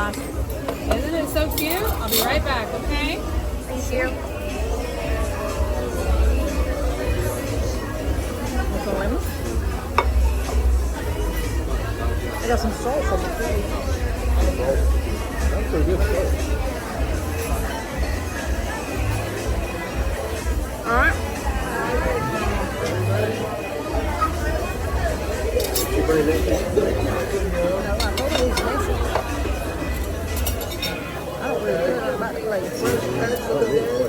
gosh. Isn't it so cute? I'll be right back, okay? Thank you. With the lemon. I got some salt from the plate. That's pretty good stuff. Alright. You bring that I don't really care about the place.